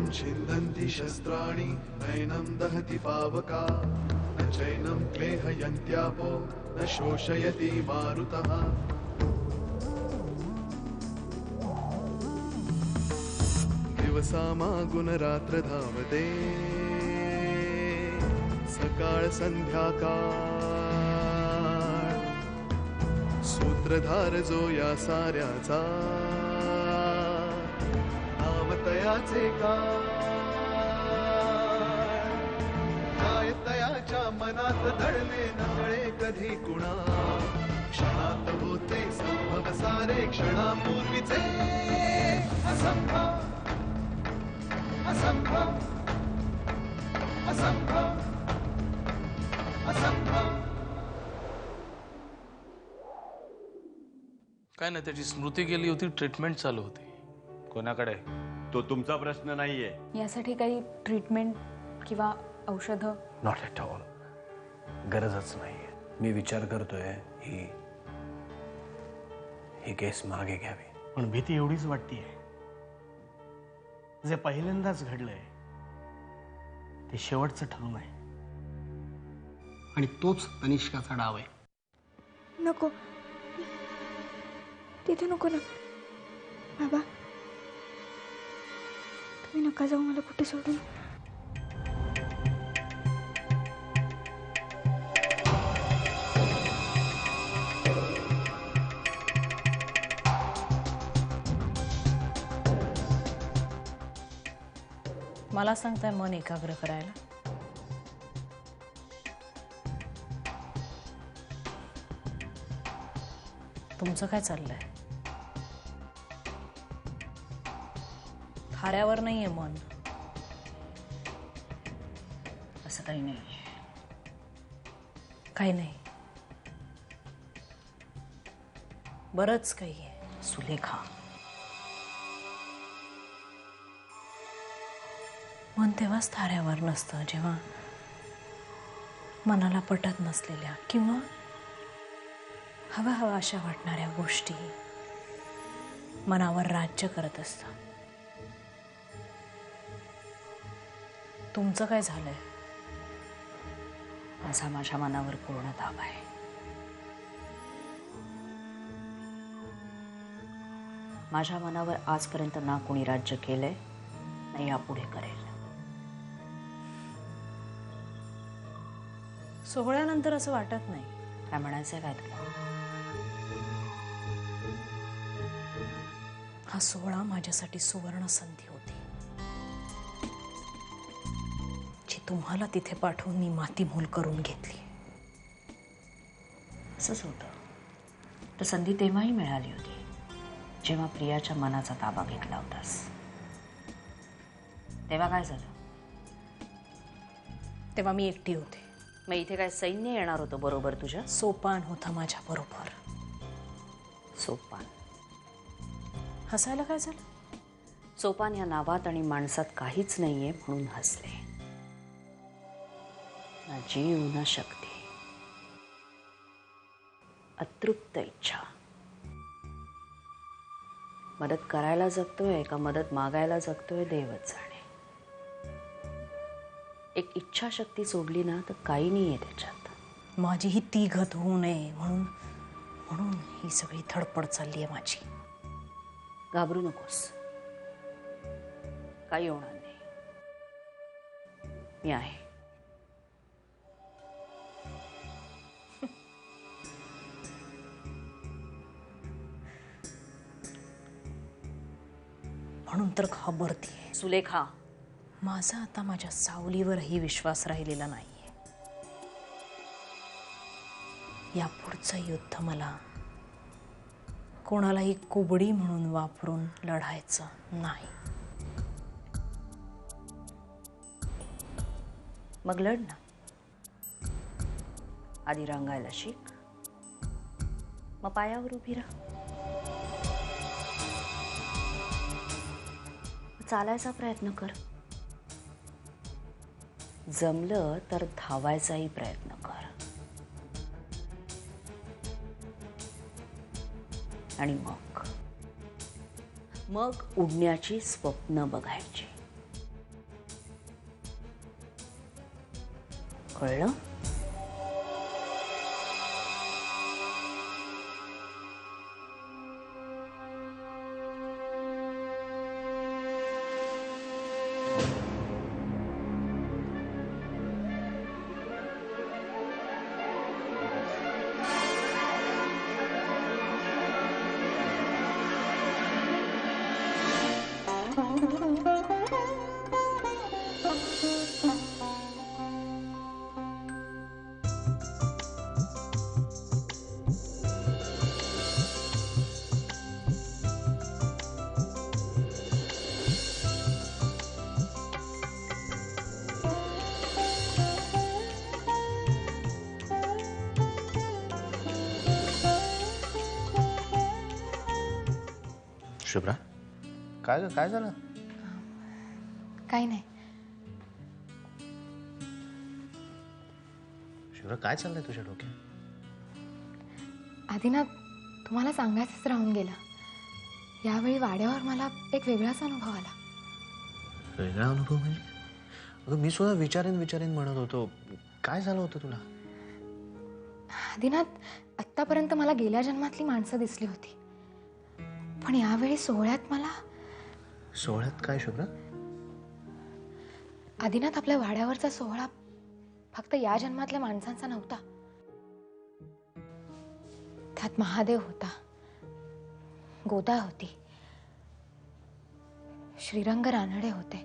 नैनं छिन्दन्ति शस्त्राणि नैनं दहति पावका न चैनं क्लेहयन्त्यापो न शोषयति मारुतः दिवसामागुणरात्र धावते सकाळ संध्याकाळ सूत्रधार जो या साऱ्याचा नामतयाचे काय तयाच्या मनात दडले नकळे कधी कुणा क्षणात होते संभव सारे क्षणापूर्वीचे असंभव असंभव असंभव असंभव. काय नाही, त्याची स्मृती गेली होती, ट्रीटमेंट चालू होती. कोणाकडे? तो तुमचा प्रश्न नाहीये. यासाठी काही ट्रीटमेंट किंवा औषधं? नॉट ॲट ऑल, गरजच नाहीये. मी विचार करतोय ही केस मागे घ्यावी. पण भीती एवढीच वाटतीये, जे पहिल्यांदाच घडलंय ते शेवटचं ठरू नये, आणि तोच तनिष्काचा डाव आहे. नको, तिथे नको ना बाबा, तुम्ही नका जाऊ मला कुठे सोडून. मला सांगताय मन एकाग्र करायला? तुमचं काय चाललंय? थाऱ्यावर नाहीये मन. असं काही नाही. काही नाही, बरंच काही आहे सुलेखा. मन तेव्हाच थाऱ्यावर नसतं जेव्हा मनाला पटत नसलेल्या किंवा हवा हवा अशा वाटणाऱ्या गोष्टी मनावर राज्य करत असतात. तुमचं काय झालंय? माझ्या मनावर पूर्ण ताबा आहे. माझ्या मनावर आजपर्यंत ना कोणी राज्य केलंय ना यापुढे करेल. सोहळ्यानंतर असं वाटत नाही. काय म्हणायचंय काय तुला? हा सोहळा माझ्यासाठी सुवर्ण संधी होती, जी तुम्हाला तिथे पाठवून मी मातीमोल करून घेतली. असंच होतं. तर संधी तेव्हाही मिळाली होती जेव्हा प्रियाच्या मनाचा ताबा घेतला होतास. तेव्हा काय झालं? तेव्हा मी एकटी होते. मग इथे काय सैन्य येणार होतं बरोबर तुझ्या? सोपान होता माझ्या बरोबर. सोपान? हसायला काय झालं? सोपान या नावात आणि माणसात काहीच नाहीये म्हणून हसले. ना जीव ना शक्ती, अतृप्त इच्छा. मदत करायला जगतोय का मदत मागायला जगतोय देवच जाणे. एक इच्छाशक्ती सोडली ना तर काही नाहीये त्याच्यात. माझी ही ती गत होऊ नये म्हणून म्हणून ही सगळी धडपड चालली आहे माझी. घाबरू नकोस, काही होणार नाही. मी आहे. म्हणून तर घाबरतीये सुलेखा. माझा आता माझ्या सावलीवरही विश्वास राहिलेला नाहीये. यापुढचं युद्ध मला कोणालाही कुबडी म्हणून वापरून लढायचं नाही. मग लढ ना. आधी रांगायला शिक, मग पायावर उभी राहा. चालायचा प्रयत्न कर. जमलं तर धावायचाही प्रयत्न कर. आणि मग उडण्याची स्वप्न बघायची. कळलं? शुभ्रा, काय काय झालं? काही नाही. शुभ्रा, काय चाललंय तुझ्या डोक्यात? आदिनाथ, तुम्हाला सांगायचंच राहून गेलं. यावेळी वाड्यावर मला एक वेगळाच अनुभव आला. वेगळा अनुभव म्हणजे? अगं, मी सुद्धा विचारेन म्हणत होतो. काय झालं होतं तुला? आदिनाथ, आत्तापर्यंत मला गेल्या जन्मातली माणसं दिसली होती, पण यावेळी सोहळ्यात मला... सोहळ्यात काय शुभ्रा? आदिनाथ, आपल्या वाड्यावरचा सोहळा फक्त या जन्मातल्या माणसांचा नव्हता. त्यात महादेव होता, गोदा होती, श्रीरंग रानडे होते,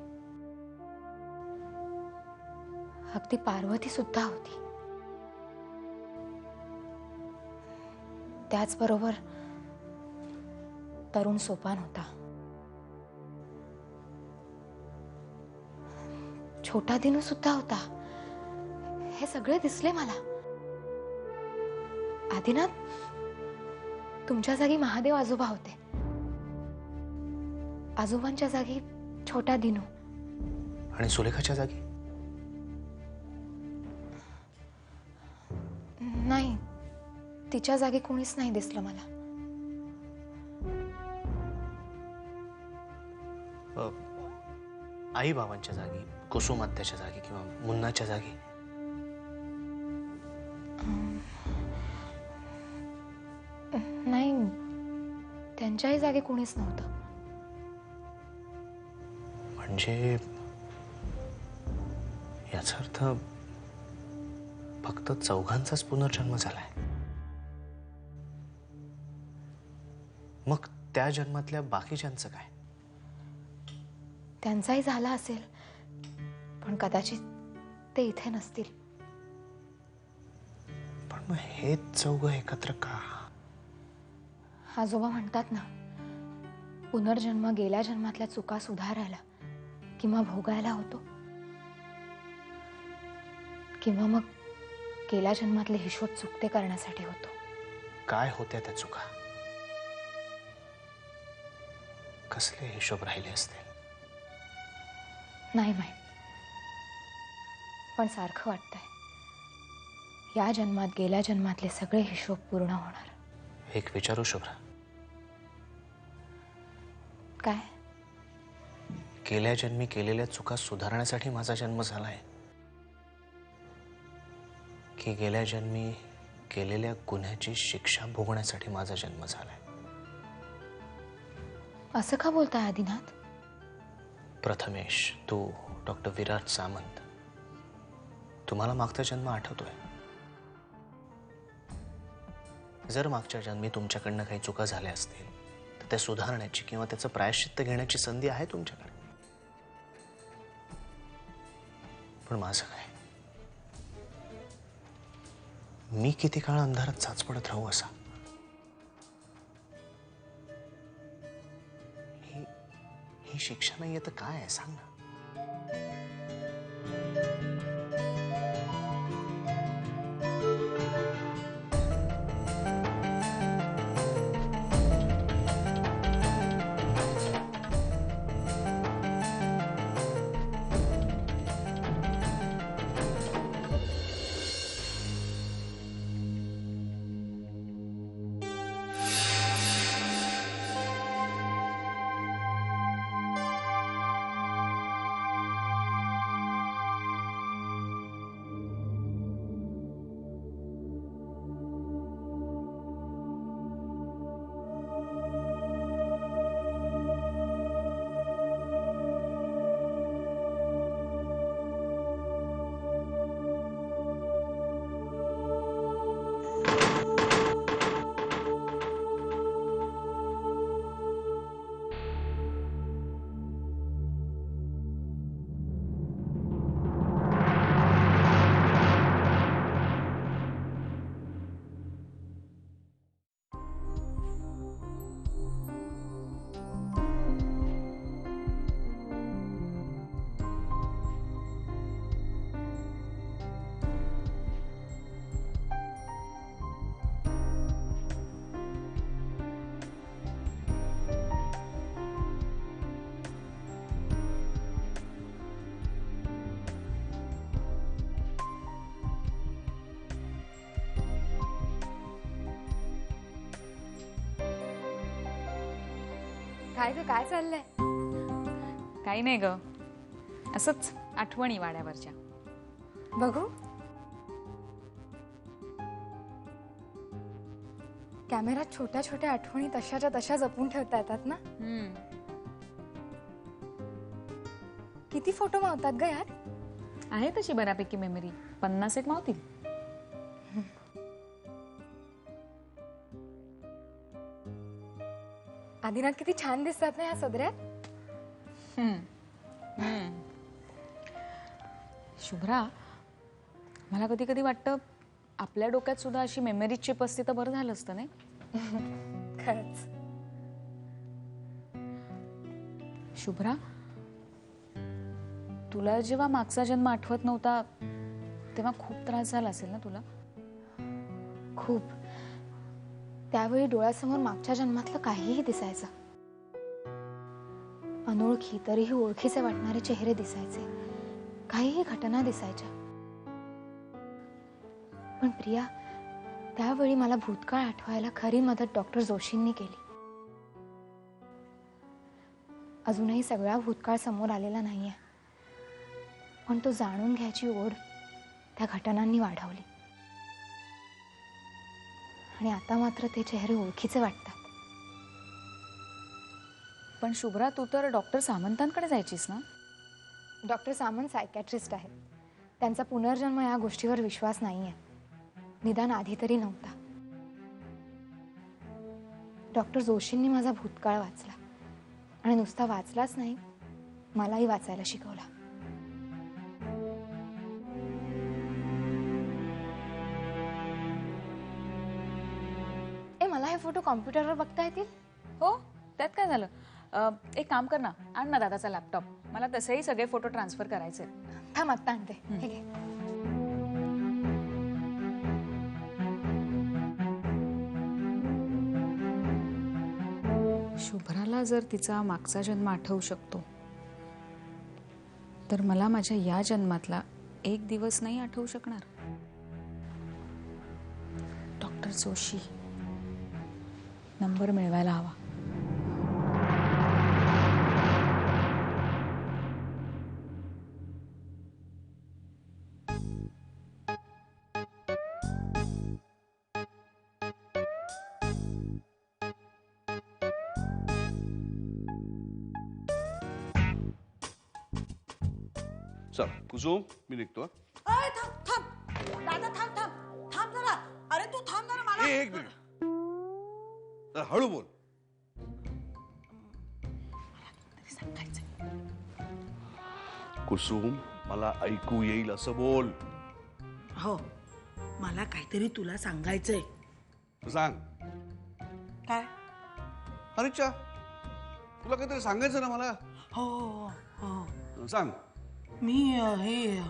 अगदी पार्वती सुद्धा होती. त्याचबरोबर तरुण सोपान होता, छोटा दिनू सुद्धा होता. हे सगळे दिसले मला. आदिनाथ, तुमच्या जागी महादेव आजोबा होते, आजोबांच्या जागी छोटा दिनू. आणि सुलेखाच्या जागी? नाही, तिच्या जागी कोणीच नाही दिसलं मला. आई बाबांच्या जागी, कुसुमात्याच्या जागी किंवा मुन्नाच्या जागी? नाही, त्यांच्याही जागी कोणीच नव्हतं. म्हणजे याचा अर्थ फक्त चौघांचाच पुनर्जन्म झालाय. मग त्या जन्मातल्या बाकीच्यांचं काय? त्यांचाही झाला असेल, पण कदाचित ते इथे नसतील. पण मग हे चौघ एकत्र का? आजोबा म्हणतात ना, पुनर्जन्म गेल्या जन्मातल्या चुका सुधारायला किंवा भोगायला होतो, किंवा मग गेल्या जन्मातले हिशोब चुकते करण्यासाठी होतो. काय होत्या त्या चुका? कसले हिशोब राहिले असतील? नाही माहित, पण सारखं वाटतंय या जन्मात गेल्या जन्मातले सगळे हिशोब पूर्ण होणार. एक विचारू शुभ्रा? काय? गेल्या जन्मी केलेल्या चुका सुधारण्यासाठी माझा जन्म झालाय, की गेल्या जन्मी केलेल्या गुन्ह्याची शिक्षा भोगण्यासाठी माझा जन्म झालाय? असं का बोलताय आदिनाथ? प्रथमेश, तू, डॉक्टर विराट सामंत, तुम्हाला मागचा जन्म आठवतोय? जर मागच्या जन्मी तुमच्याकडनं काही चुका झाल्या असतील तर त्या सुधारण्याची किंवा त्याचं प्रायश्चित्त घेण्याची संधी आहे तुमच्याकडे. पण माझं काय? मी किती काळ अंधारात चाचपडत राहू असा? ही शिक्षा नाहीये तर काय आहे सांग ना. काय ग, काय चाललंय? काही नाही ग, असंच आठवणी वाड्यावरच्या. बघू. कॅमेऱ्यात छोट्या छोट्या आठवणी तशाच्या तशा जपून ठेवता येतात ना. किती फोटो मावतात ग यार. आहे तशी बऱ्यापैकी मेमरी, 50 एक मावतील. आदिनाथ किती छान दिसतात ना या सदऱ्यात. शुभ्रा, मला कधी कधी वाटतं आपल्या डोक्यात सुद्धा अशी मेमरी चिप असती तर बरं झालं असतं नाही. खरंच. शुभ्रा, तुला जेव्हा मागचा जन्म आठवत नव्हता तेव्हा खूप त्रास झाला असेल ना तुला. खूप. त्यावेळी डोळ्यासमोर मागच्या जन्मातलं काहीही दिसायचं. अनोळखी तरीही ओळखीचे वाटणारे चेहरे दिसायचे, काहीही घटना दिसायच्या. पण प्रिया, त्यावेळी मला भूतकाळ आठवायला खरी मदत डॉक्टर जोशींनी केली. अजूनही सगळा भूतकाळ समोर आलेला नाहीये, पण तो जाणून घ्यायची ओढ त्या घटनांनी वाढवली. आणि आता मात्र ते चेहरे ओळखीचे वाटतात. पण शुभ्रा, तू तर डॉक्टर सामंतांकडे जायचीस ना. डॉक्टर सामंत सायकॅट्रिस्ट आहेत. त्यांचा पुनर्जन्म या गोष्टीवर विश्वास नाहीये, निदान आधी तरी नव्हता. डॉक्टर जोशींनी माझा भूतकाळ वाचला, आणि नुसता वाचलाच नाही, मलाही वाचायला शिकवला. मला हे फोटो कॉम्प्युटरवर बघता येतील? हो, त्यात काय झालं. एक काम कर ना, आण ना दादाचा लॅपटॉप. मला तसेही सगळे फोटो ट्रान्सफर करायचे. थांब, आत्ता आणते. ठीक आहे. शुभ्राला जर तिचा मागचा जन्म आठवू शकतो, तर मला माझ्या या जन्मातला एक दिवस नाही आठवू शकणार. डॉक्टर जोशी, नंबर मिळवायला हवा. चल कुसुम, मी निघतो. दादा थांब थांब थांब जरा. अरे तू थांब जरा. मला एक मिनिट, हळू बोल. कुसुम, मला ऐकू येईल असं बोल. हो, मला काहीतरी तुला सांगायचंय. सांग. काय? अरे चा, तुला काहीतरी सांगायचं ना मला. हो हो हो. सांग. मी हे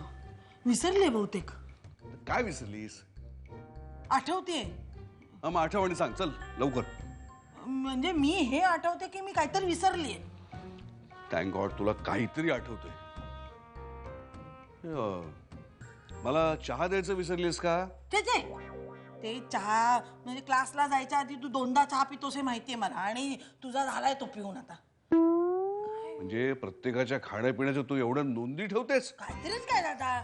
विसरले बहुतेक. काय विसरलीस? आठवते. मग आठवणी सांग, चल लवकर. म्हणजे मी हे आठवते की मी काहीतरी विसरलीये. थँक गॉड, तुला काहीतरी आठवतंय. मला चहा द्यायचं विसरलीस का? ते चहा म्हणजे क्लासला जायच्या आधी तू 2दा चहा पितोस हे माहितीये मला, आणि तुझा झालाय तो पिऊन आता. म्हणजे प्रत्येकाच्या खाण्यापिण्याचं तू एवढं नोंदी ठेवतेस? काहीतरीच काय दादा.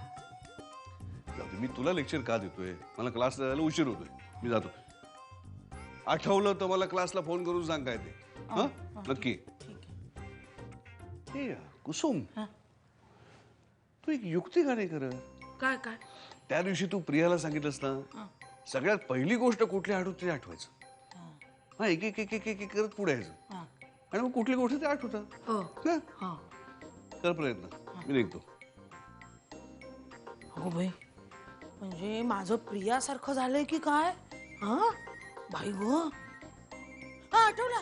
मी तुला लेक्चर का देतोय? मला क्लासला जायला उशीर होतोय, मी जातो. आठवलं तर मला क्लासला फोन करून सांग काय ते. हा, नक्की. हे कुसुम, तू एक युक्ती का नाही करत? काय काय? त्या दिवशी तू प्रियाला सांगितलंस ना, सगळ्यात पहिली गोष्ट कुठली आठवते ते आठवायचं. हा, एक एक एक एक एक करत पुढे यायचं, आणि मग कुठली गोष्ट ते आठवतं. कर प्रयत्न, मी निघतो. हो भाई, म्हणजे माझं प्रियासारखं झालंय की काय? हा बाई गो. आठवलं.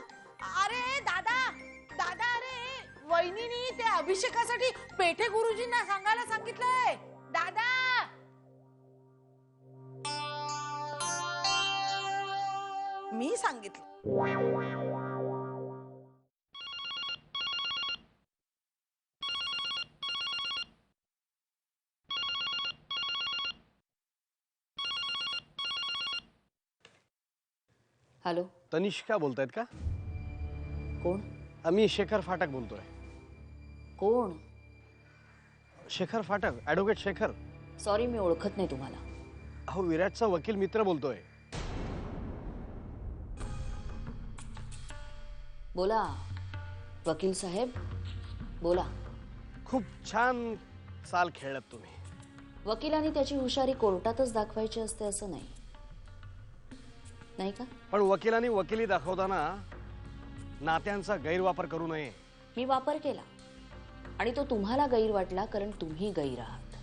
अरे दादा दादा, अरे वहिनीनी ते अभिषेकासाठी पेठे गुरुजींना सांगायला सांगितलंय. दादा, मी सांगितलं. हॅलो, तनिष्का बोलतायत का? कोण? मी शेखर फाटक बोलतोय. कोण? शेखर फाटक, ॲडव्होकेट शेखर. सॉरी, मी ओळखत नाही तुम्हाला. अहो, विराटचा वकील मित्र बोलतोय. बोला वकील साहेब, बोला. खूप छान चाल खेळलात तुम्ही. वकिलांनी त्याची हुशारी कोर्टातच दाखवायची असते असं नाही, नाही का? पण वकिलांनी वकिली दाखवताना नात्यांचा गैरवापर करू नये. मी वापर केला आणि तो तुम्हाला गैर वाटला कारण तुम्ही गैर आहात.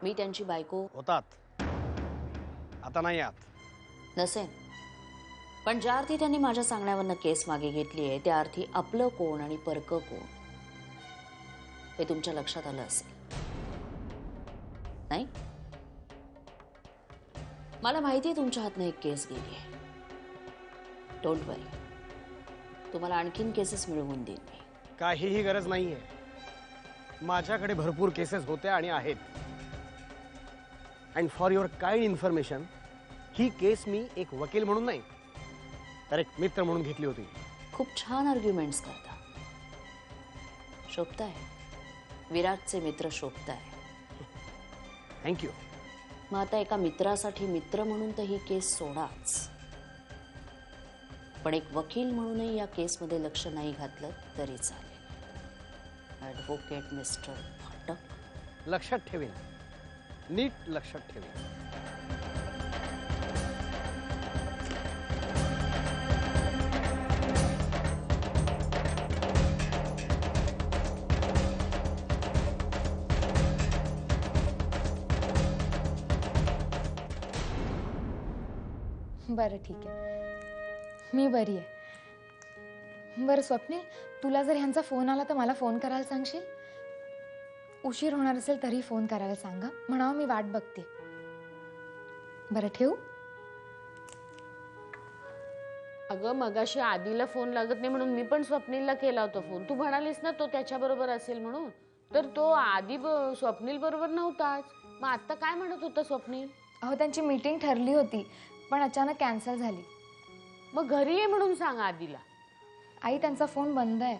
मी त्यांची बायको होतात, आता नाही आहात. नसेन, पण ज्या अर्थी त्यांनी माझ्या सांगण्यावरनं केस मागे घेतली आहे त्या अर्थी आपलं कोण आणि परकं कोण हे तुमच्या लक्षात आलं असेल, नाही? मला माहिती आहे तुमच्या हातनं एक केस गेली आहे. डोंट वरी, तुम्हाला आणखीन केसेस मिळवून देईन मी. काहीही गरज नाहीये. माझ्याकडे भरपूर केसेस होत्या आणि आहेत. And for your kind information, ही केस मी एक वकील म्हणून नाही तर एक मित्र म्हणून घेतली होती. खूप छान आर्ग्युमेंट्स करता. शोभताय, विराटचे मित्र शोभताय. थँक्यू. मग आता एका मित्रासाठी मित्र म्हणून तर ही केस सोडाच, पण एक वकील म्हणूनही या केसमध्ये लक्ष नाही घातलं तरी चालेल. ॲडव्होकेट मिस्टर फाटक. लक्षात ठेवीन, नीट लक्षात ठेवीन. बरं ठीक आहे, मी बरी आहे. बरं स्वप्नील, तुला जर ह्यांचा फोन आला तर मला फोन करायला सांगशील? उशीर होणार असेल तरी फोन करायला सांगा, म्हणावं मी वाट बघते. बरं ठेवू? अगं मगाशी आधीला फोन लागत नाही म्हणून मी पण स्वप्नीलला केला होता फोन. तू म्हणालीस ना तो त्याच्याबरोबर असेल म्हणून, तर तो आधी स्वप्नील बरोबर नव्हताच. मग आता काय म्हणत होता स्वप्नील? अहो त्यांची मीटिंग ठरली होती पण अचानक कॅन्सल झाली. मग घरी ये म्हणून सांग आधीला. आई त्यांचा फोन बंद आहे.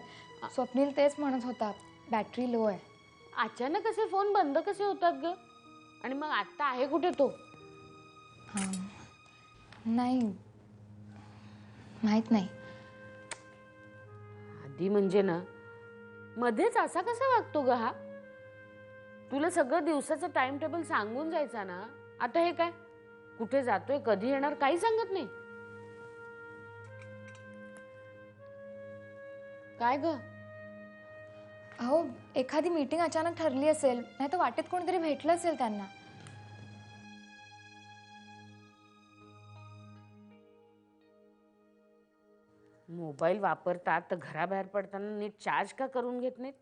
स्वप्नील तेच म्हणत होता बॅटरी लो आहे. अचानक असे फोन बंद कसे होतात ग? आणि मग आता आहे कुठे तो? नाही माहित नाही. आधी म्हणजे ना मध्येच असा कसा वागतो ग हा? तुला सगळं दिवसाचं टाइम टेबल सांगून जायचा ना. आता हे काय, कुठे जातोय, कधी येणार, काही सांगत नाही. काय ग? अहो एखादी मीटिंग अचानक ठरली असेल, नाही तर वाटेत कोणतरी भेटलं असेल त्यांना. मोबाईल वापरतात तर घराबाहेर पडताना नीट चार्ज का करून घेत नाहीत?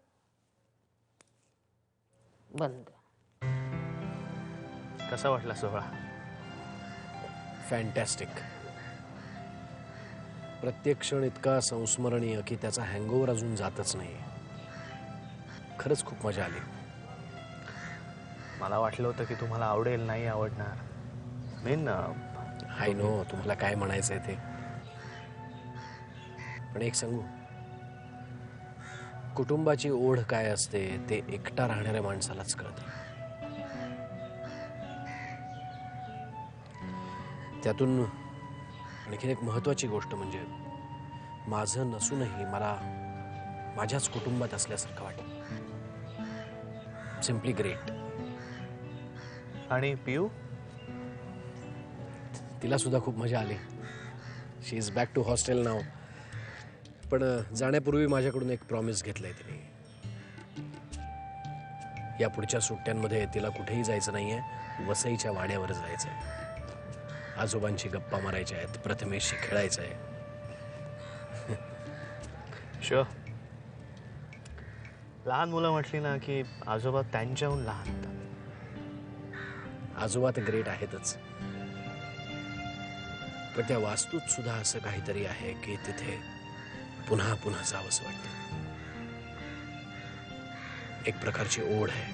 बंद. कसा वाटला सोहळा? फॅन्टॅस्टिक. प्रत्येक क्षण इतका संस्मरणीय की त्याचा हँगओव्हर अजून जातच नाही. खरंच खूप मजा आली. मला वाटलं होतं की तुम्हाला आवडेल, नाही आवडणार. मेन आय नो तुम्हाला काय म्हणायचंय ते. पण एक सांगू, कुटुंबाची ओढ काय असते ते एकटा राहणाऱ्या माणसालाच कळतं. त्यातून आणखीन एक महत्वाची गोष्ट म्हणजे माझं नसूनही मला माझ्याच कुटुंबात असल्यासारखं वाटतं. Simply great. आणि पियू? तिला सुद्धा खूप मजा आली. शी इज बॅक टू हॉस्टेल नाव. पण जाण्यापूर्वी माझ्याकडून एक प्रॉमिस घेतलंय तिने. या पुढच्या सुट्ट्यांमध्ये तिला कुठेही जायचं नाहीये, वसईच्या वाड्यावर जायचंय. आजोबांची गप्पा मारायच्या आहेत, प्रथमेशशी खेळायचं आहे. शुअर. लहान मुलं म्हटली ना की आजोबा त्यांच्याहून लहान. आजोबा तर ग्रेट आहेतच, पण त्या वास्तूत सुद्धा असं काहीतरी आहे की तिथे पुन्हा पुन्हा जावंसं वाटतं. एक प्रकारची ओढ आहे,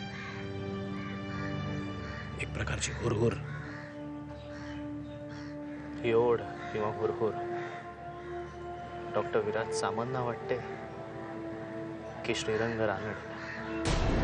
एक प्रकारची हुरहुर. ही ओढ किंवा हुरहुर डॉक्टर विराज सामंत वाटते की श्रीरंग रानडे?